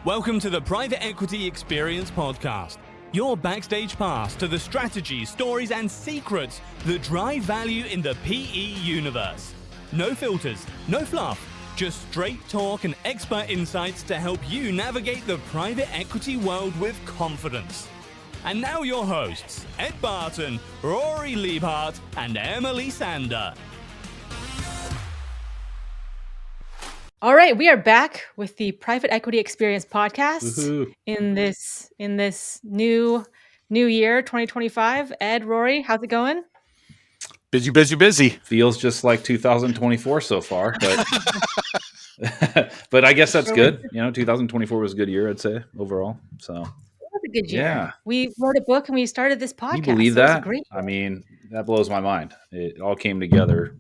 Welcome to the Private Equity Experience Podcast, your backstage pass to the strategies, stories, and secrets that drive value in the PE universe. No filters, no fluff, just straight talk and expert insights to help you navigate the private equity world with confidence. And now your hosts, Ed Barton, Rory Liebhardt, and Emily Sander. All right, we are back with the Private Equity Experience Podcast. Woohoo. in this new year, 2025. Ed, Rory, how's it going? Busy. Feels just like 2024 so far, but but I guess that's good. 2024 was a good year, I'd say, overall. So It was a good year. Yeah. We wrote a book and we started this podcast. Can you believe so it was a that? great I mean, that blows my mind. It all came together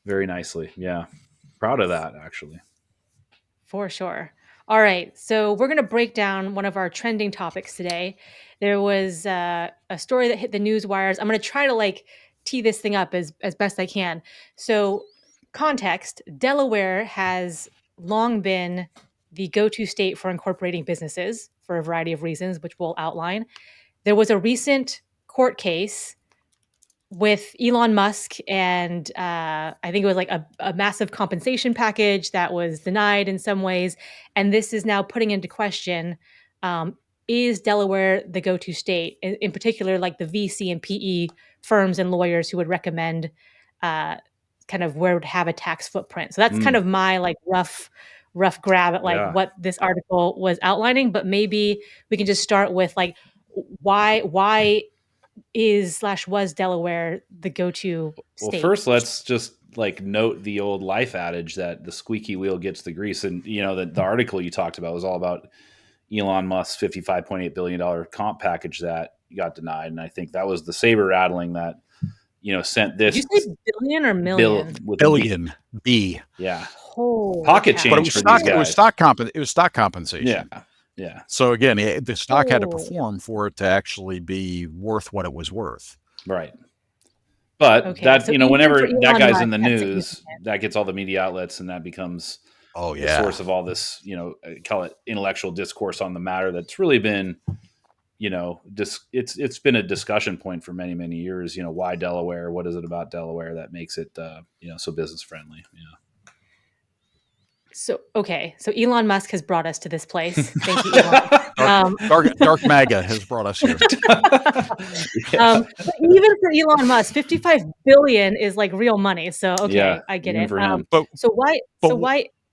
very nicely. Yeah. Proud of that, actually. For sure. All right, so we're going to break down one of our trending topics today. There was a story that hit the news wires. I'm going to try to tee this thing up as best I can. So, context: Delaware has long been the go-to state for incorporating businesses for a variety of reasons, which we'll outline. There was a recent court case with Elon Musk, and I think it was a massive compensation package that was denied in some ways. And this is now putting into question, is Delaware the go-to state? In particular, the VC and PE firms and lawyers who would recommend kind of where it would have a tax footprint. So that's kind of my rough grab at Yeah. what this article was outlining. But maybe we can just start with why was Delaware the go-to state? Well, first, let's just note the old life adage that the squeaky wheel gets the grease. And, the article you talked about was all about Elon Musk's $55.8 billion comp package that got denied. And I think that was the saber rattling that, sent this. Did you say billion or million? Billion. B. Yeah. Holy Pocket cow. change But it was for stock. these guys. It was stock compensation. Yeah. Yeah. So again, the stock had to Oh. perform for it to actually be worth what it was worth. Right. But Okay, that, so even whenever for that Elon guy's Musk, in the that's news, significant. that gets all the media outlets and that becomes Oh the yeah. source of all this, call it intellectual discourse on the matter that's really been, it's been a discussion point for many, many years. Why Delaware? What is it about Delaware that makes it, so business friendly? So Elon Musk has brought us to this place. Thank you, Elon. Dark MAGA has brought us here. But even for Elon Musk, 55 billion is real money. So Yeah, I get even it. for him. So why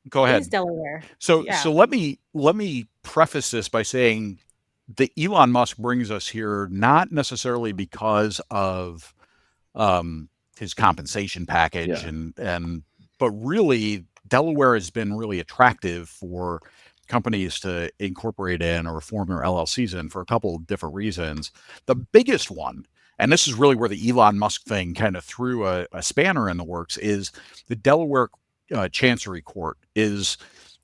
Go ahead. is Delaware? So Yeah. so let me preface this by saying that Elon Musk brings us here not necessarily because of his compensation package and but really Delaware has been really attractive for companies to incorporate in or form their LLCs in for a couple of different reasons. The biggest one, and this is really where the Elon Musk thing kind of threw a spanner in the works, is the Delaware Chancery Court is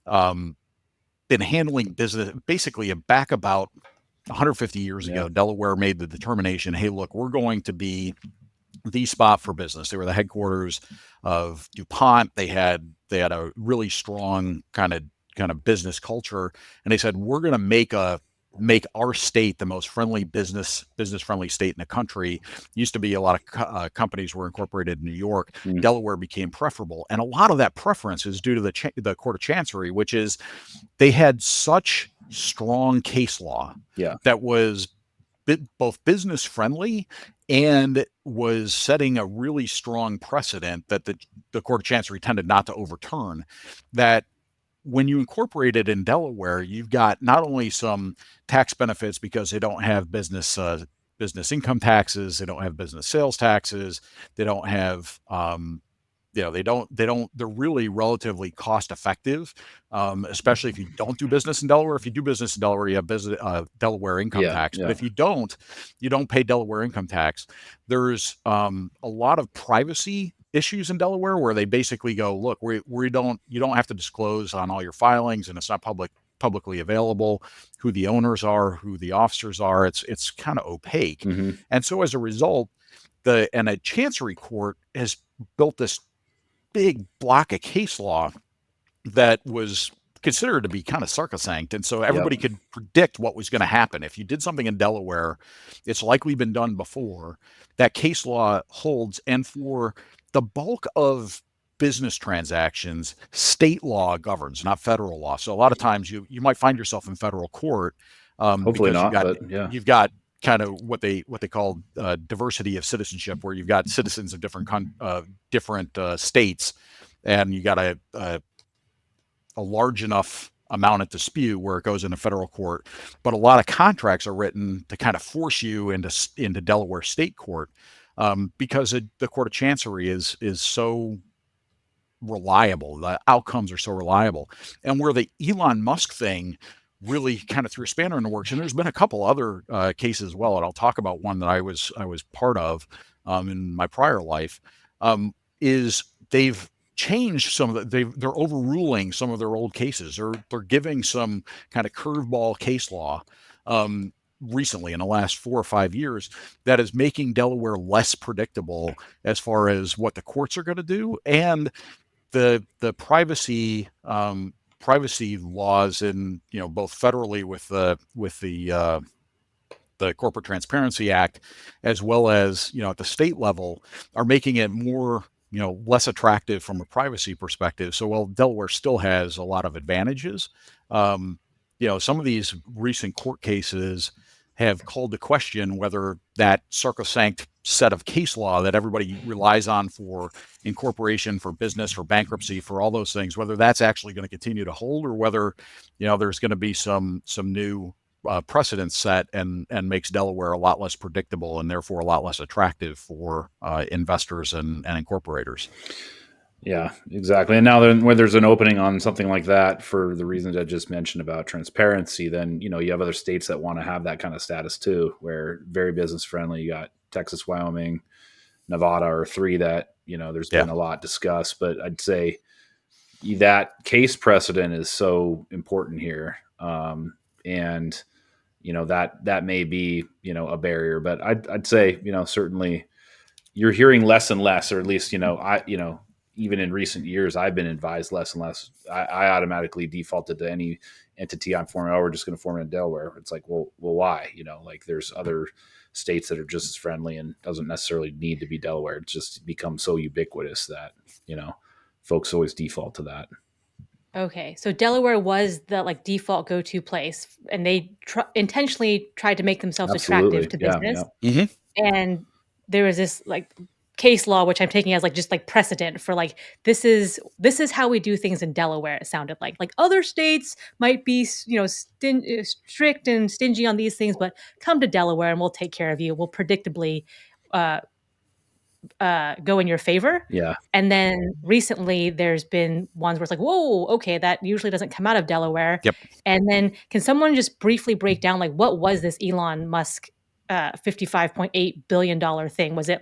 been handling business basically back about 150 years ago. Delaware made the determination, hey, look, we're going to be the spot for business. They were the headquarters of DuPont. They had a really strong kind of business culture, and they said we're going to make our state the most friendly business friendly state in the country. Used to be a lot of companies were incorporated in New York. Delaware became preferable, and a lot of that preference is due to the Court of Chancery, which is they had such strong case law that was both business friendly and was setting a really strong precedent that the Court of Chancery tended not to overturn. That when you incorporate it in Delaware, you've got not only some tax benefits because they don't have business income taxes, they don't have business sales taxes, they don't have they're really relatively cost effective, especially if you don't do business in Delaware. If you do business in Delaware, you have Delaware income tax. But if you don't pay Delaware income tax. There's a lot of privacy issues in Delaware where they basically go, look, you don't have to disclose on all your filings, and it's not publicly available who the owners are, who the officers are. It's kind of opaque. Mm-hmm. And so as a result, a Chancery Court has built this big block of case law that was considered to be kind of sacrosanct. And so everybody could predict what was going to happen. If you did something in Delaware, it's likely been done before. That case law holds. And for the bulk of business transactions, state law governs, not federal law. So a lot of times you might find yourself in federal court Hopefully because not, you've got kind of what they call diversity of citizenship, where you've got citizens of different states, and you got a large enough amount at dispute where it goes into federal court. But a lot of contracts are written to kind of force you into Delaware state court because the Court of Chancery is so reliable. The outcomes are so reliable. And where the Elon Musk thing really kind of threw a spanner in the works, and there's been a couple other cases as well, and I'll talk about one that I was part of in my prior life, is they've changed some of they're overruling some of their old cases, or they're giving some kind of curveball case law recently in the last 4 or 5 years that is making Delaware less predictable as far as what the courts are going to do, and the privacy laws in both federally with the Corporate Transparency Act, as well as at the state level, are making it more less attractive from a privacy perspective. So while Delaware still has a lot of advantages, some of these recent court cases have called to question whether that sacrosanct set of case law that everybody relies on for incorporation, for business, for bankruptcy, for all those things, whether that's actually going to continue to hold, or whether there's going to be some new precedent set and makes Delaware a lot less predictable and therefore a lot less attractive for investors and incorporators. Yeah, exactly. And now when there's an opening on something like that for the reasons I just mentioned about transparency, then you have other states that want to have that kind of status too, where very business friendly. You got Texas, Wyoming, Nevada are 3 that there's been a lot discussed. But I'd say that case precedent is so important here, and that may be a barrier. But I'd say certainly you're hearing less and less, or at least even in recent years, I've been advised less and less. I automatically defaulted to any entity I'm forming. Oh, we're just going to form it in Delaware. It's like, well, why? There's other states that are just as friendly and doesn't necessarily need to be Delaware. It's just become so ubiquitous that, folks always default to that. Okay, so Delaware was the default go-to place, and they intentionally tried to make themselves attractive to business. Yeah. Mm-hmm. And there was this case law, which I'm taking as just precedent for this is how we do things in Delaware. It sounded like other states might be strict and stingy on these things, but come to Delaware and we'll take care of you. We'll predictably go in your favor. Yeah. And then recently there's been ones where it's whoa, okay, that usually doesn't come out of Delaware. Yep. And then can someone just briefly break down what was this Elon Musk $55.8 billion thing? Was it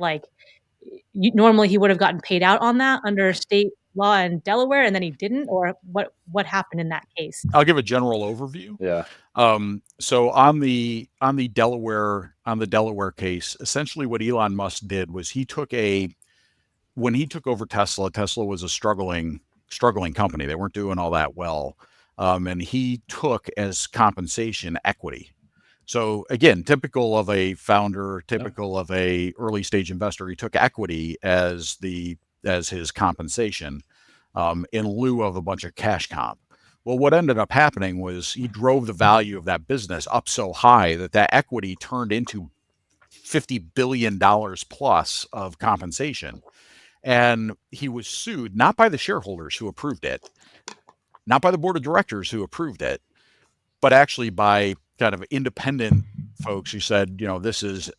normally he would have gotten paid out on that under state law in Delaware, and then he didn't, or what happened in that case? I'll give a general overview. Yeah. So on the Delaware case, essentially what Elon Musk did was when he took over Tesla was a struggling company. They weren't doing all that well. And he took as compensation equity. So again, typical of a founder, typical of a early stage investor, he took equity as his compensation in lieu of a bunch of cash comp. Well, what ended up happening was he drove the value of that business up so high that equity turned into $50 billion plus of compensation. And he was sued not by the shareholders who approved it, not by the board of directors who approved it, but actually by kind of independent folks who said, this is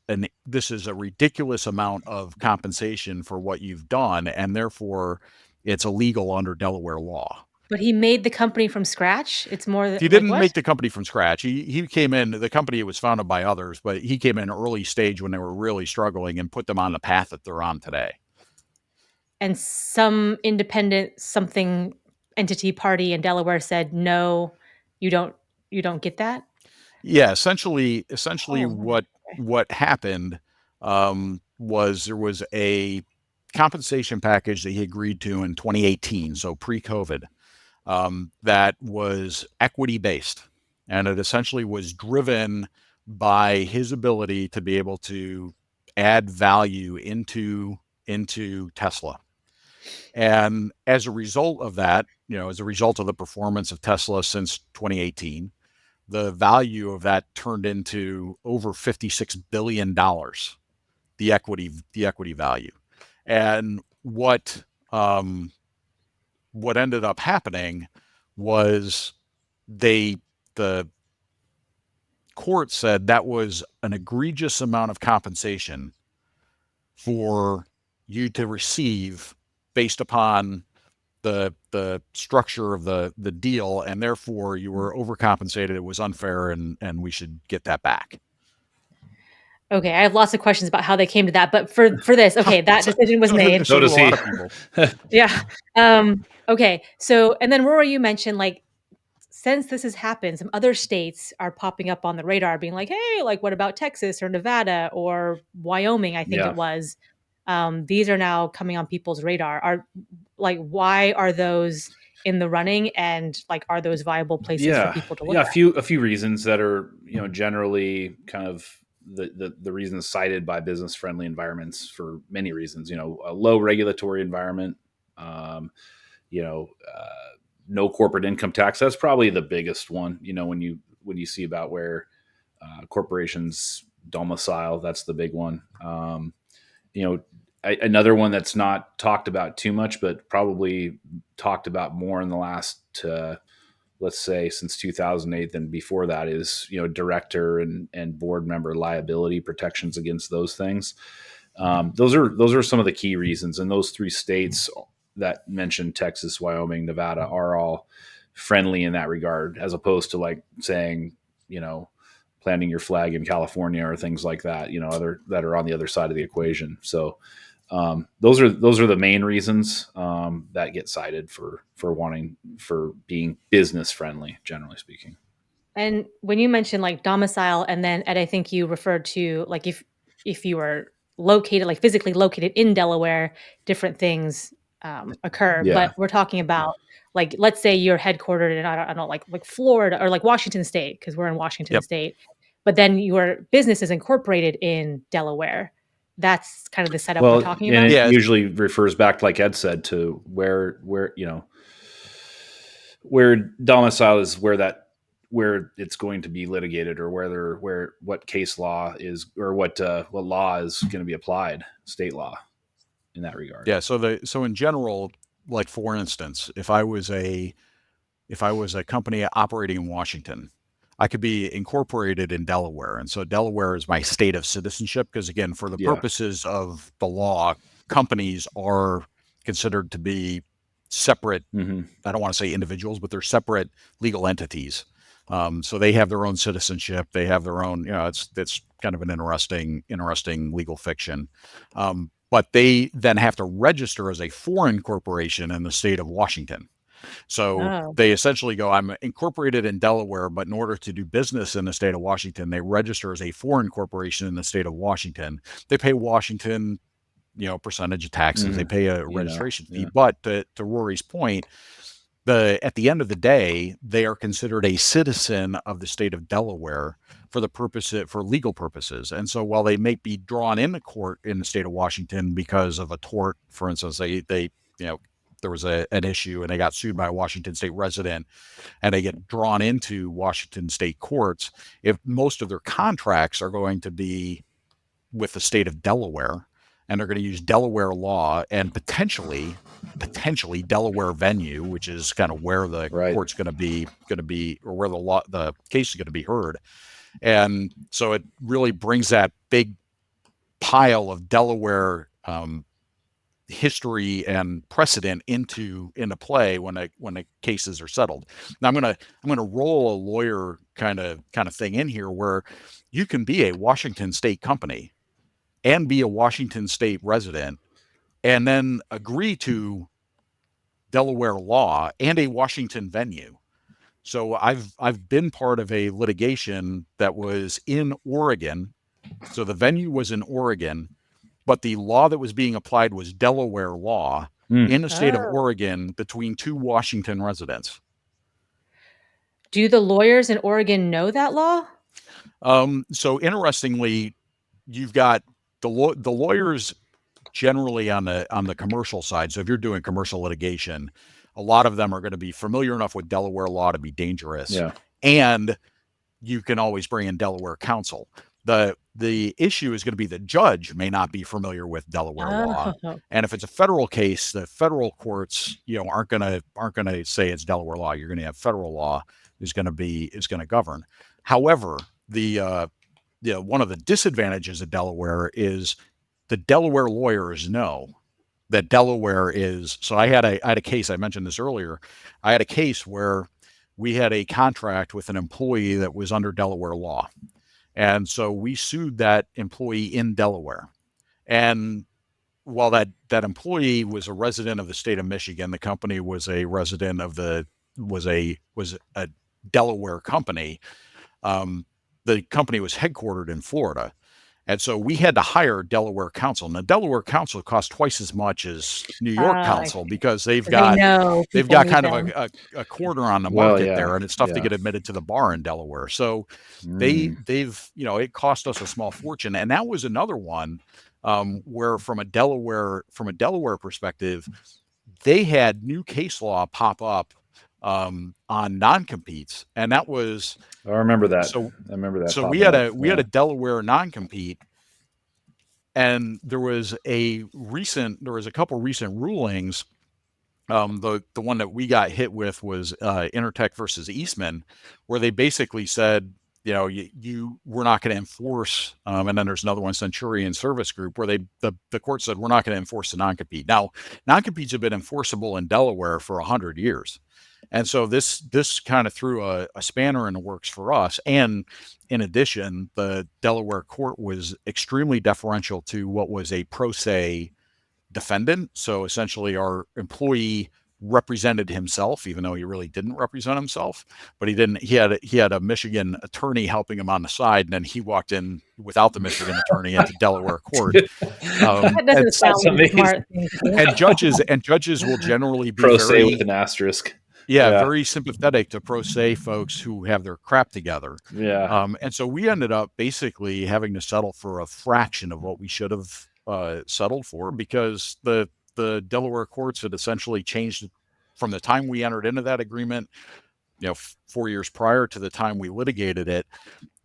a ridiculous amount of compensation for what you've done, and therefore it's illegal under Delaware law. But he made the company from scratch. It's more than he didn't make the company from scratch. He came in. The company was founded by others, but he came in early stage when they were really struggling and put them on the path that they're on today. And some independent something entity party in Delaware said, no, you don't get that. Yeah, essentially what happened was there was a compensation package that he agreed to in 2018, so pre-COVID, that was equity based, and it essentially was driven by his ability to be able to add value into Tesla. And as a result of that, as a result of the performance of Tesla since 2018, the value of that turned into over $56 billion, the equity value. And what ended up happening was the court said that was an egregious amount of compensation for you to receive based upon the structure of the deal, and therefore you were overcompensated. It was unfair, and we should get that back. Okay, I have lots of questions about how they came to that, but for this, okay, that decision was made. So does he. Yeah. Okay. So, and then Rory, you mentioned like, since this has happened, some other states are popping up on the radar, being like, "Hey, like, what about Texas or Nevada or Wyoming?" I think it was. These are now coming on people's radar. Are like, why are those in the running, and like, are those viable places for people to look at? A few reasons that are generally kind of the reasons cited by business friendly environments for many reasons. A low regulatory environment. No corporate income tax. That's probably the biggest one. When you see about where corporations domicile, that's the big one. Another one that's not talked about too much, but probably talked about more in the last, let's say, since 2008 than before that, is director and board member liability protections against those things. Those are some of the key reasons, and those three states that mentioned, Texas, Wyoming, Nevada, are all friendly in that regard, as opposed to like saying, planting your flag in California or things like that, that are on the other side of the equation. So those are the main reasons that get cited for being business friendly, generally speaking. And when you mentioned like domicile, and then Ed, I think you referred to like, if you were located, like physically located in Delaware, different things occur. Yeah. But we're talking about like, let's say you're headquartered in, I don't know, like Florida or like Washington State, because we're in Washington State, but then your business is incorporated in Delaware. That's kind of the setup we're talking about. And it usually refers back, like Ed said, to where domicile is, where it's going to be litigated, or what case law is, or what law is going to be applied, state law in that regard. Yeah. So in general, like for instance, if I was a company operating in Washington, I could be incorporated in Delaware. And so Delaware is my state of citizenship, because again, for the purposes of the law, companies are considered to be separate. I don't want to say individuals, but they're separate legal entities. So they have their own citizenship. They have their own, it's kind of an interesting legal fiction. But they then have to register as a foreign corporation in the state of Washington. So they essentially go, I'm incorporated in Delaware, but in order to do business in the state of Washington, they register as a foreign corporation in the state of Washington. They pay Washington, percentage of taxes. They pay a registration fee. But to Rory's point, at the end of the day, they are considered a citizen of the state of Delaware for legal purposes. And so while they may be drawn into court in the state of Washington because of a tort, for instance, they there was an issue and they got sued by a Washington state resident, and they get drawn into Washington state courts, if most of their contracts are going to be with the state of Delaware, and they're going to use Delaware law and potentially Delaware venue, which is kind of where the court's going to be, or where the case is going to be heard. And so it really brings that big pile of Delaware history and precedent into play when the cases are settled. Now I'm gonna roll a lawyer kind of thing in here, where you can be a Washington state company and be a Washington state resident, and then agree to Delaware law and a Washington venue. So I've been part of a litigation that was in Oregon. So the venue was in Oregon, but the law that was being applied was Delaware law. in the state of Oh. Oregon between two Washington residents. Do the lawyers in Oregon know that law? So interestingly, you've got the lawyers generally on the commercial side. So if you're doing commercial litigation, a lot of them are going to be familiar enough with Delaware law to be dangerous. Yeah. And you can always bring in Delaware counsel. The issue is going to be the judge may not be familiar with Delaware law. Oh. And if it's a federal case, the federal courts, aren't going to say it's Delaware law. You're going to have federal law is going to govern. However, one of the disadvantages of Delaware is the Delaware lawyers know that Delaware is. So I had a case, I mentioned this earlier. I had a case where we had a contract with an employee that was under Delaware law. And so we sued that employee in Delaware. And while that employee was a resident of the state of Michigan, the company was a resident of was a Delaware company. The company was headquartered in Florida. And so we had to hire Delaware counsel. Now, Delaware counsel costs twice as much as New York counsel because they've got kind of a corner on the market there, and it's tough to get admitted to the bar in Delaware. So they've it cost us a small fortune, and that was another one where from a Delaware perspective, they had new case law pop up on non-competes, and that was. I remember that. So So we had a Delaware non-compete, and there was a couple recent rulings. The one that we got hit with was Intertech versus Eastman, where they basically said, we're not going to enforce. And then there's another one, Centurion Service Group, where the court said we're not going to enforce the non-compete. Now, non-competes have been enforceable in Delaware for 100 years. And so this kind of threw a spanner in the works for us. And in addition, the Delaware court was extremely deferential to what was a pro se defendant. So essentially our employee represented himself, even though he really didn't represent himself, but he had a Michigan attorney helping him on the side. And then he walked in without the Michigan attorney into Delaware court. That doesn't sound like a smart thing to do. And judges will generally be pro se with an asterisk. Very sympathetic to pro se folks who have their crap together. Yeah. And so we ended up basically having to settle for a fraction of what we should have settled for, because the Delaware courts had essentially changed from the time we entered into that agreement, 4 years prior to the time we litigated it.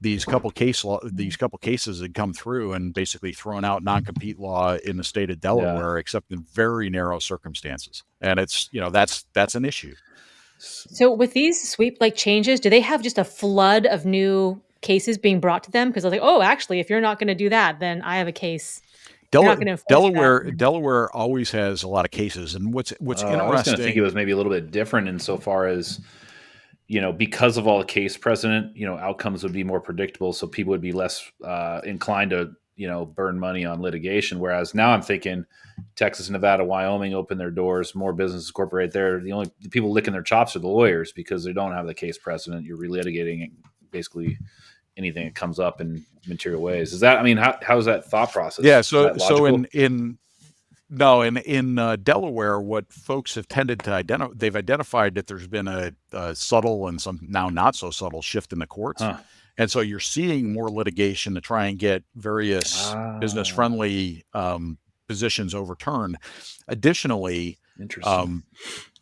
These couple cases had come through and basically thrown out non-compete law in the state of Delaware, except in very narrow circumstances. And it's, that's an issue. So with these sweep changes, do they have just a flood of new cases being brought to them? Because they're like, oh, actually, if you're not going to do that, then I have a case. Delaware always has a lot of cases. And what's interesting, I was going to think it was maybe a little bit different insofar as, because of all the case precedent, outcomes would be more predictable. So people would be less inclined to, burn money on litigation. Whereas now I'm thinking Texas, Nevada, Wyoming open their doors, more businesses incorporate there. The only people licking their chops are the lawyers because they don't have the case precedent. You're relitigating basically anything that comes up in material ways. Is that, how's that thought process? Yeah. So in Delaware, what folks have tended to they've identified that there's been a subtle and some now not so subtle shift in the courts. And so you're seeing more litigation to try and get various business-friendly positions overturned. Additionally,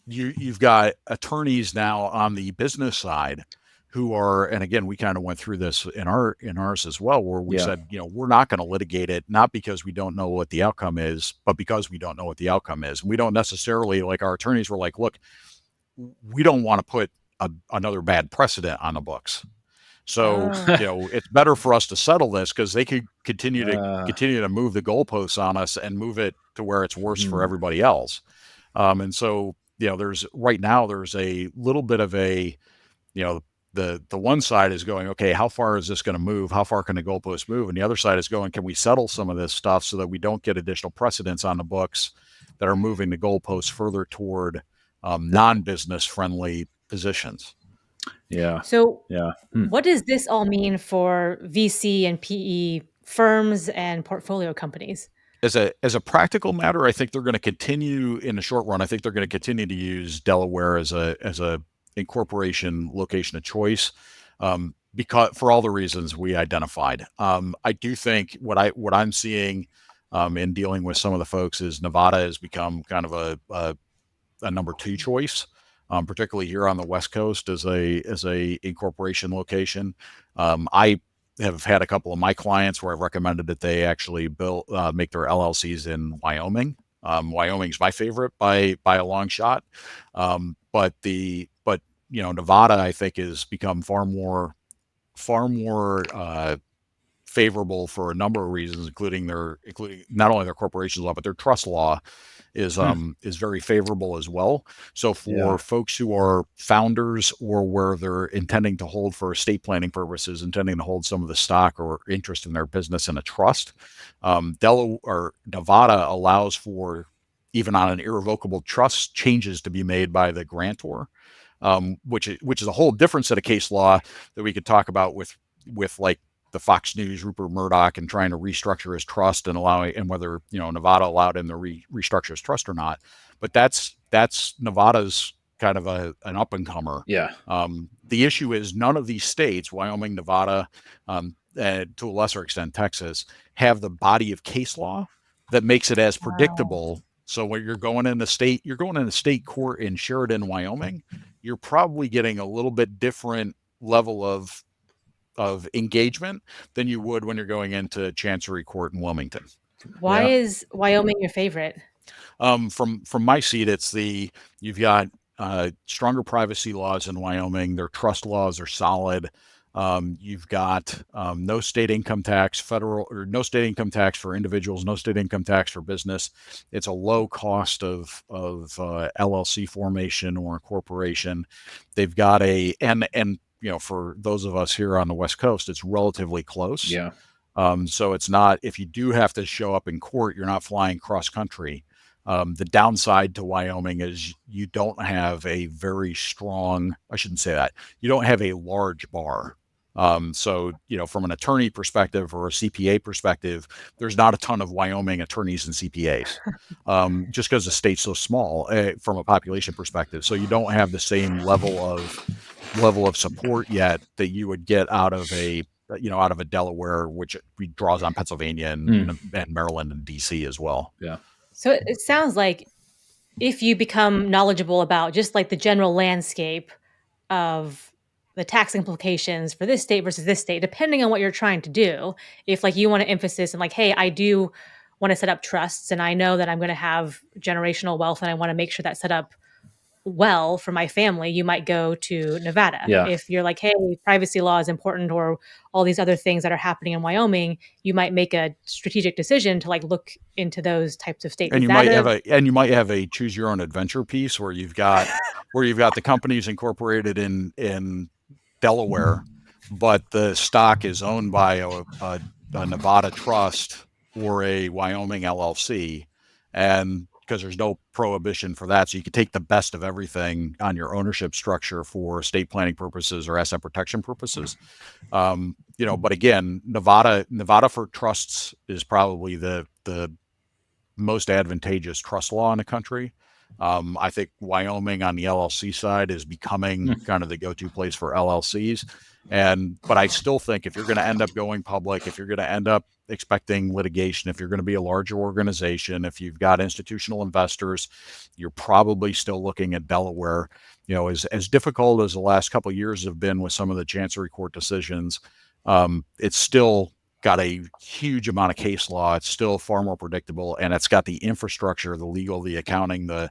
you've got attorneys now on the business side who are, and again, we kind of went through this in ours as well, where we said, we're not going to litigate it, not because we don't know what the outcome is, but because we don't know what the outcome is. We don't necessarily, our attorneys were like, look, we don't want to put another bad precedent on the books. So, it's better for us to settle this because they could continue to move the goalposts on us and move it to where it's worse for everybody else. And so, there's a little bit of a, the one side is going, okay, how far is this going to move? How far can the goalposts move? And the other side is going, can we settle some of this stuff so that we don't get additional precedents on the books that are moving the goalposts further toward non-business friendly positions? Yeah. So what does this all mean for VC and PE firms and portfolio companies? As a practical matter, I think they're going to continue in the short run. I think they're going to continue to use Delaware as a incorporation location of choice, because for all the reasons we identified. I do think what I'm seeing in dealing with some of the folks is Nevada has become kind of a number two choice, particularly here on the West Coast as a incorporation location. I have had a couple of my clients where I've recommended that they actually make their LLCs in Wyoming. Wyoming's my favorite by a long shot, but Nevada I think has become far more favorable for a number of reasons, including not only their corporation law but their trust law is very favorable as well. So for folks who are founders or where they're intending to hold for estate planning purposes, intending to hold some of the stock or interest in their business in a trust, Delaware or Nevada allows for, even on an irrevocable trust, changes to be made by the grantor, which is a whole different set of case law that we could talk about with like the Fox News Rupert Murdoch and trying to restructure his trust and whether Nevada allowed him to restructure his trust or not. But that's Nevada's kind of an up and comer. Yeah. The issue is none of these states, Wyoming, Nevada, and to a lesser extent Texas, have the body of case law that makes it as predictable. So when you're going in the state court in Sheridan, Wyoming, you're probably getting a little bit different level of engagement than you would when you're going into Chancery Court in Wilmington. Why is Wyoming your favorite? From my seat, you've got stronger privacy laws in Wyoming. Their trust laws are solid. You've got no state income tax, federal or no state income tax for individuals, no state income tax for business. It's a low cost of LLC formation or incorporation. They've got and for those of us here on the West Coast, it's relatively close. Yeah. So it's not, if you do have to show up in court, you're not flying cross country. The downside to Wyoming is you don't have a very strong, I shouldn't say that, you don't have a large bar. So, from an attorney perspective or a CPA perspective, there's not a ton of Wyoming attorneys and CPAs, just because the state's so small from a population perspective. So you don't have the same level of support yet that you would get out of a Delaware, which draws on Pennsylvania and Maryland and DC as well. Yeah. So it sounds like if you become knowledgeable about just like the general landscape of the tax implications for this state versus this state, depending on what you're trying to do, if like you want to emphasis and like, hey, I do want to set up trusts and I know that I'm going to have generational wealth and I want to make sure that's set up well for my family, you might go to Nevada. Yeah. If you're like, hey, privacy law is important or all these other things that are happening in Wyoming, you might make a strategic decision to like look into those types of states. And you might have a choose your own adventure piece where you've got the companies incorporated in Delaware, but the stock is owned by a Nevada trust or a Wyoming LLC, and because there's no prohibition for that, so you can take the best of everything on your ownership structure for estate planning purposes or asset protection purposes. But again, Nevada for trusts is probably the most advantageous trust law in the country. I think Wyoming on the LLC side is becoming kind of the go-to place for LLCs. But I still think if you're going to end up going public, if you're going to end up expecting litigation, if you're going to be a larger organization, if you've got institutional investors, you're probably still looking at Delaware. As difficult as the last couple of years have been with some of the Chancery Court decisions, it's still got a huge amount of case law. It's still far more predictable, and it's got the infrastructure, the legal, the accounting, the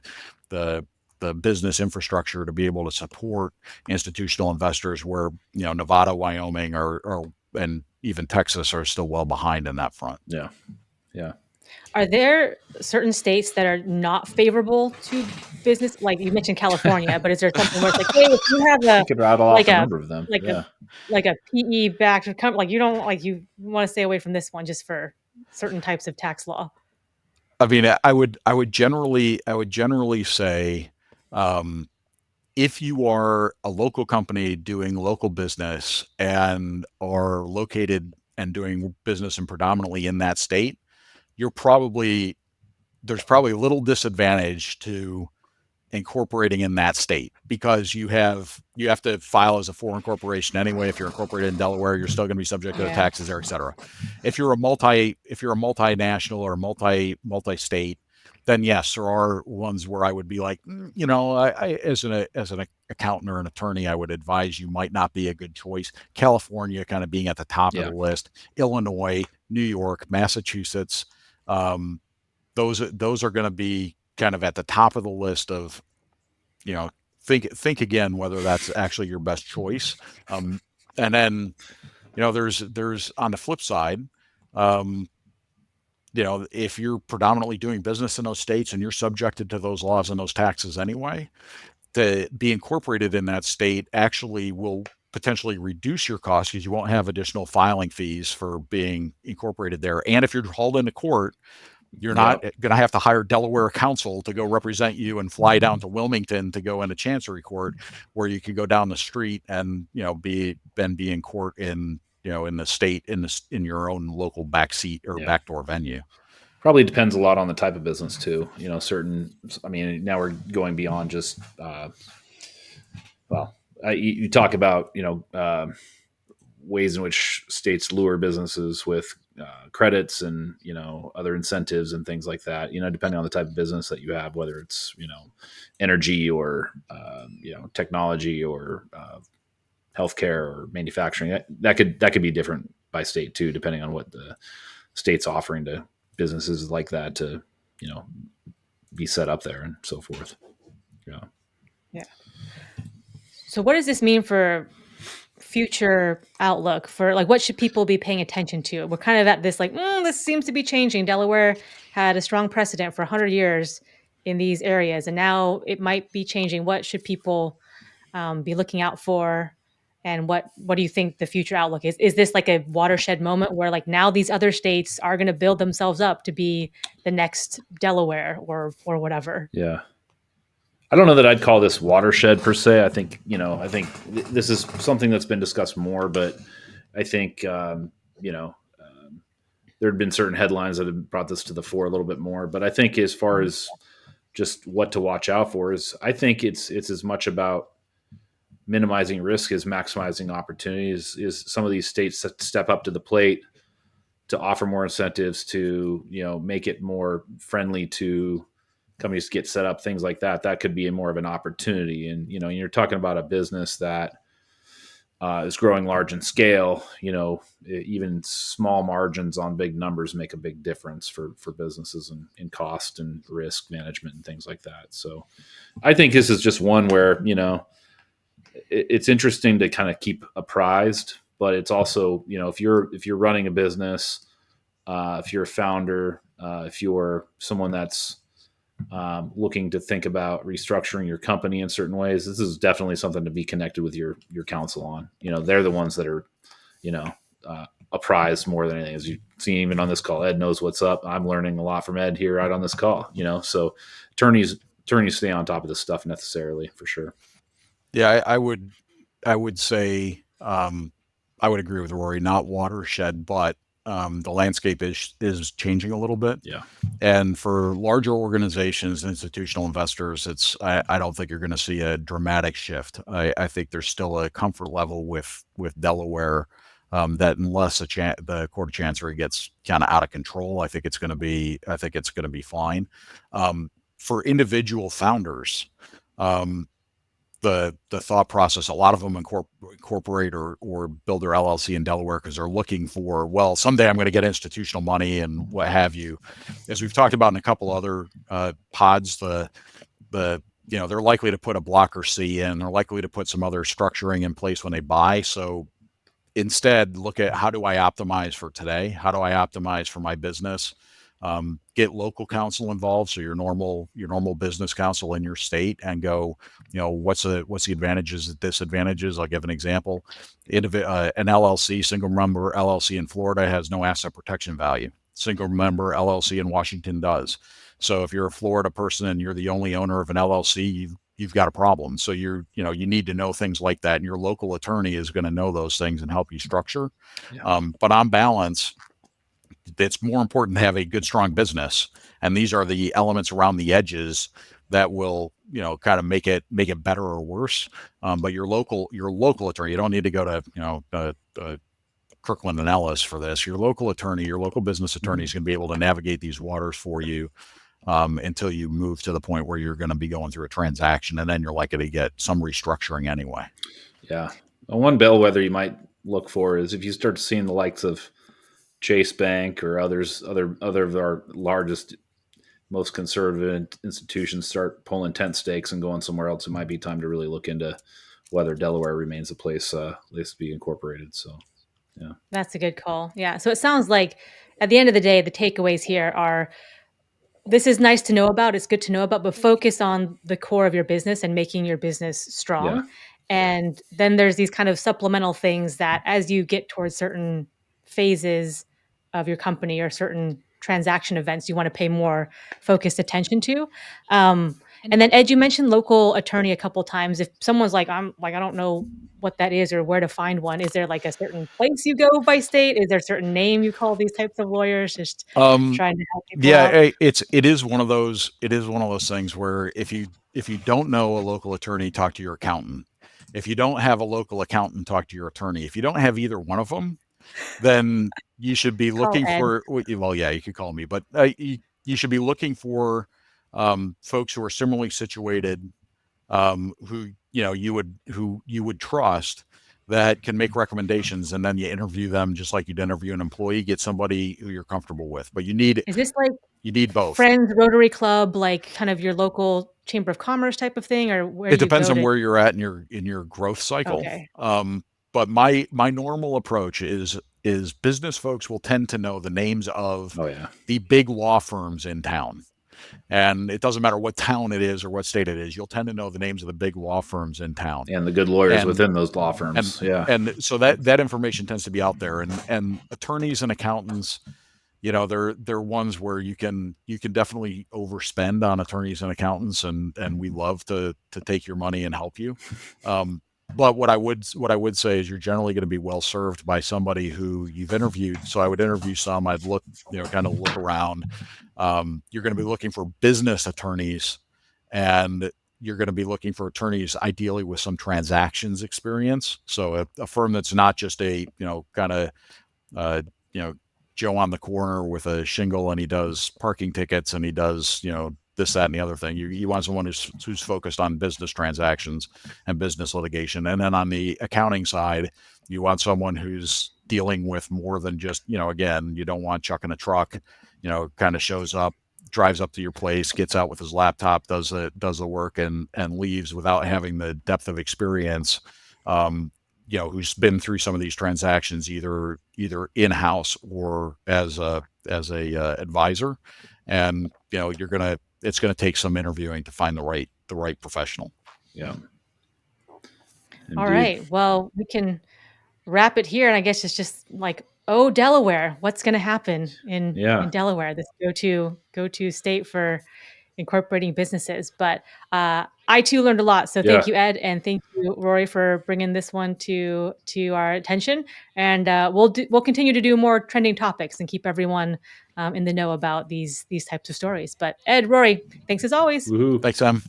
business infrastructure to be able to support institutional investors where, Nevada, Wyoming, and even Texas are still well behind in that front. Yeah. Yeah. Are there certain states that are not favorable to business? Like you mentioned California, but is there something where it's like, hey, if you have You could rattle off a number of them. like a PE backed company, like you want to stay away from this one just for certain types of tax law? I mean, I would generally say, if you are a local company doing local business and are located and doing business and predominantly in that state, there's probably a little disadvantage to incorporating in that state, because you have to file as a foreign corporation anyway. If you're incorporated in Delaware, you're still going to be subject to the taxes there, et cetera. If you're a multinational or multi-state, then yes, there are ones where I would be like, I as an accountant or an attorney, I would advise you might not be a good choice. California kind of being at the top of the list, Illinois, New York, Massachusetts, those are going to be kind of at the top of the list of, think again whether that's actually your best choice. And then, there's on the flip side, if you're predominantly doing business in those states and you're subjected to those laws and those taxes anyway, to be incorporated in that state actually will potentially reduce your costs, because you won't have additional filing fees for being incorporated there. And if you're hauled into court, you're not going to have to hire Delaware counsel to go represent you and fly down to Wilmington to go into Chancery Court, where you can go down the street and be in court in the state in your own local backseat or backdoor venue. Probably depends a lot on the type of business too. Now we're going beyond just you talk about ways in which states lure businesses with credits and other incentives and things like that, depending on the type of business that you have, whether it's energy or technology or healthcare or manufacturing. That could be different by state too, depending on what the state's offering to businesses like that to be set up there and so forth. So what does this mean for future outlook, for like what should people be paying attention to? We're kind of at this this seems to be changing. Delaware had a strong precedent for 100 years in these areas, and now it might be changing. What should people be looking out for, and what do you think the future outlook is? Is this like a watershed moment where now these other states are going to build themselves up to be the next Delaware or whatever? Yeah. I don't know that I'd call this watershed per se. I think this is something that's been discussed more, but I think, there had been certain headlines that have brought this to the fore a little bit more. But I think as far as just what to watch out for I think it's as much about minimizing risk as maximizing opportunities. Is some of these states step up to the plate to offer more incentives to, make it more friendly to companies to get set up, things like that. That could be more of an opportunity. And, you're talking about a business that is growing large in scale, even small margins on big numbers make a big difference for businesses in cost and risk management and things like that. So I think this is just one where, it's interesting to kind of keep apprised, but it's also, if you're running a business, if you're a founder, if you're someone that's looking to think about restructuring your company in certain ways, this is definitely something to be connected with your counsel on. They're the ones that are, apprised more than anything. As you've seen, even on this call, Ed knows what's up. I'm learning a lot from Ed here right on this call, so attorneys stay on top of this stuff necessarily, for sure. Yeah, I would say, I would agree with Rory, not watershed, but the landscape is changing a little bit. Yeah. And for larger organizations, institutional investors, I don't think you're going to see a dramatic shift. I think there's still a comfort level with Delaware, that unless the Court of Chancery gets kind of out of control, I think it's going to be fine. For individual founders, the thought process, a lot of them incorporate or build their LLC in Delaware because they're looking for, well, someday I'm going to get institutional money and what have you. As we've talked about in a couple other pods, they're likely to put a blocker C in. They're likely to put some other structuring in place when they buy. So instead, look at, how do I optimize for today? How do I optimize for my business? Get local counsel involved, so your normal business counsel in your state, and go, what's the advantages and disadvantages. I'll give an example. An LLC, single member LLC in Florida, has no asset protection value. Single member LLC in Washington does. So if you're a Florida person and you're the only owner of an LLC, you've got a problem. So you need to know things like that, and your local attorney is going to know those things and help you structure. Yeah. But on balance, it's more important to have a good, strong business. And these are the elements around the edges that will, kind of make it better or worse. But your local attorney, you don't need to go to, Kirkland and Ellis for this. Your local attorney, your local business attorney is going to be able to navigate these waters for you until you move to the point where you're going to be going through a transaction, and then you're likely to get some restructuring anyway. Yeah. One bellwether you might look for is if you start seeing the likes of Chase Bank or other of our largest, most conservative institutions start pulling tent stakes and going somewhere else, it might be time to really look into whether Delaware remains a place to be incorporated. So, yeah. That's a good call. Yeah. So it sounds like at the end of the day, the takeaways here are this is nice to know about. It's good to know about, but focus on the core of your business and making your business strong. Yeah. And then there's these kind of supplemental things that as you get towards certain phases of your company or certain transaction events, you want to pay more focused attention to. And then Ed, you mentioned local attorney a couple times. If someone's like, I don't know what that is or where to find one, is there like a certain place you go by state? Is there a certain name you call these types of lawyers? Just trying to help people out. It is one of those things where if you don't know a local attorney, talk to your accountant. If you don't have a local accountant, talk to your attorney. If you don't have either one of them, then you should be looking for, well, yeah, you could call me, but you should be looking for folks who are similarly situated, who you would trust, that can make recommendations, and then you interview them just like you'd interview an employee. Get somebody who you're comfortable with, but you need both. Friends, Rotary Club, like kind of your local Chamber of Commerce type of thing, or where it depends on where you're at in your growth cycle. Okay. But my normal approach is business folks will tend to know the names of the big law firms in town. And it doesn't matter what town it is or what state it is, you'll tend to know the names of the big law firms in town. And the good lawyers within those law firms. And so that information tends to be out there. And attorneys and accountants, they're ones where you can definitely overspend on attorneys and accountants, and we love to take your money and help you. But what I would say is you're generally going to be well served by somebody who you've interviewed. So I would interview some. I'd look, kind of look around. You're going to be looking for business attorneys, and you're going to be looking for attorneys ideally with some transactions experience. So a firm that's not just a Joe on the corner with a shingle and he does parking tickets and he does this, that, and the other thing. You want someone who's focused on business transactions and business litigation. And then on the accounting side, you want someone who's dealing with more than just, again, you don't want Chuck in a truck, kind of shows up, drives up to your place, gets out with his laptop, does the work and leaves without having the depth of experience, who's been through some of these transactions, either in-house or as a advisor. And, it's going to take some interviewing to find the right professional. Yeah. Indeed. All right. Well, we can wrap it here. And I guess it's just like, Delaware, what's going to happen in Delaware, this go-to state for incorporating businesses. But I too learned a lot. So thank you, Ed. And thank you, Rory, for bringing this one to our attention. And we'll continue to do more trending topics and keep everyone in the know about these types of stories. But Ed, Rory, thanks as always. Woo-hoo. Thanks, Sam.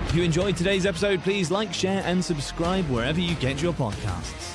If you enjoyed today's episode, please like, share, and subscribe wherever you get your podcasts.